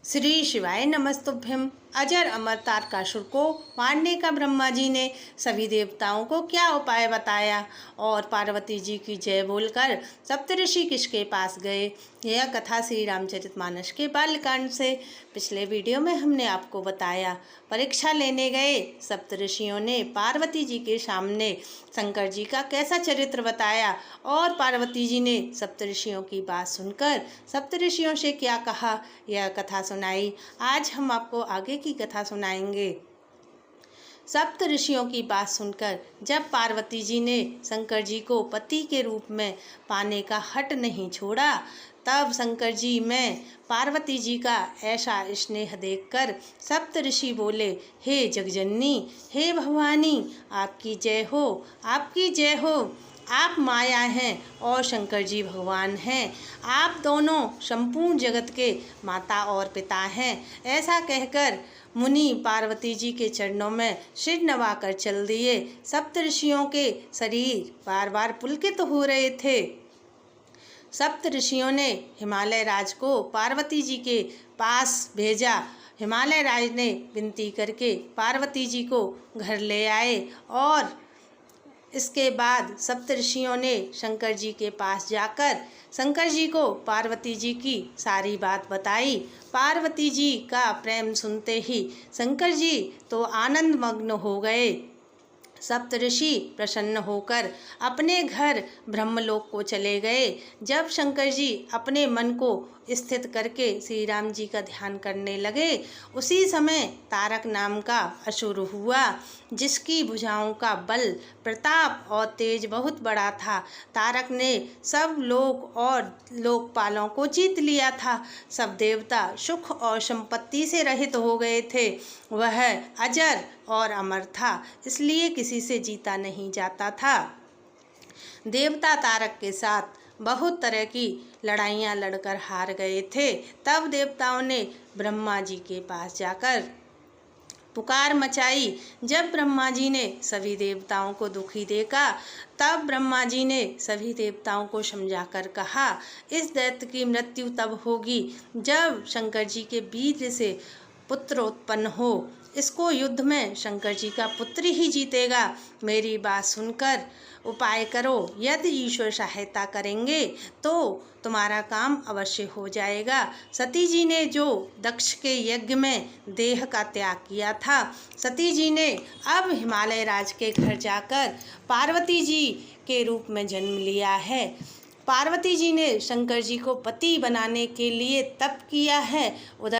श्री शिवाय नमस्तुभ्यम। अजर अमर तारकासुर को मारने का ब्रह्मा जी ने सभी देवताओं को क्या उपाय बताया और पार्वती जी की जय बोलकर सप्तऋषि किसके पास गए, यह कथा श्री रामचरितमानस के बालकांड से पिछले वीडियो में हमने आपको बताया। परीक्षा लेने गए सप्तऋषियों ने पार्वती जी के सामने शंकर जी का कैसा चरित्र बताया और पार्वती जी ने सप्तऋषियों की बात सुनकर सप्तऋषियों से क्या कहा, यह कथा सुनाई। आज हम आपको आगे की कथा सुनाएंगे। सप्त ऋषियों की बात सुनकर जब पार्वती जी ने शंकर जी को पति के रूप में पाने का हट नहीं छोड़ा, तब शंकर जी में पार्वती जी का ऐसा स्नेह देखकर सप्त ऋषि बोले, हे जगजननी, हे भवानी, आपकी जय हो, आपकी जय हो। आप माया हैं और शंकर जी भगवान हैं। आप दोनों संपूर्ण जगत के माता और पिता हैं। ऐसा कहकर मुनि पार्वती जी के चरणों में सिर नवाकर चल दिए। सप्त ऋषियों के शरीर बार बार पुलकित हो रहे थे। सप्त ऋषियों ने हिमालय राज को पार्वती जी के पास भेजा। हिमालय राज ने विनती करके पार्वती जी को घर ले आए और इसके बाद सप्त ऋषियों ने शंकर जी के पास जाकर शंकर जी को पार्वती जी की सारी बात बताई। पार्वती जी का प्रेम सुनते ही शंकर जी तो आनंद मग्न हो गए। सप्त ऋषि प्रसन्न होकर अपने घर ब्रह्मलोक को चले गए। जब शंकर जी अपने मन को स्थित करके श्री राम जी का ध्यान करने लगे, उसी समय तारक नाम का असुर हुआ, जिसकी भुजाओं का बल, प्रताप और तेज बहुत बड़ा था। तारक ने सब लोक और लोकपालों को जीत लिया था। सब देवता सुख और संपत्ति से रहित हो गए थे। वह अजर और अमर था, इसलिए किसी से जीता नहीं जाता था। देवता तारक के साथ बहुत तरह की लड़ाइयाँ लड़कर हार गए थे। तब देवताओं ने ब्रह्मा जी के पास जाकर पुकार मचाई। जब ब्रह्मा जी ने सभी देवताओं को दुखी देखा, तब ब्रह्मा जी ने सभी देवताओं को समझाकर कहा, इस दैत्य की मृत्यु तब होगी जब शंकर जी के वीर्य से पुत्र उत्पन्न हो। इसको युद्ध में शंकर जी का पुत्र ही जीतेगा। मेरी बात सुनकर उपाय करो। यदि ईश्वर सहायता करेंगे तो तुम्हारा काम अवश्य हो जाएगा। सती जी ने जो दक्ष के यज्ञ में देह का त्याग किया था, सती जी ने अब हिमालय राज के घर जाकर पार्वती जी के रूप में जन्म लिया है। पार्वती जी ने शंकर जी को पति बनाने के लिए तप किया है। उधर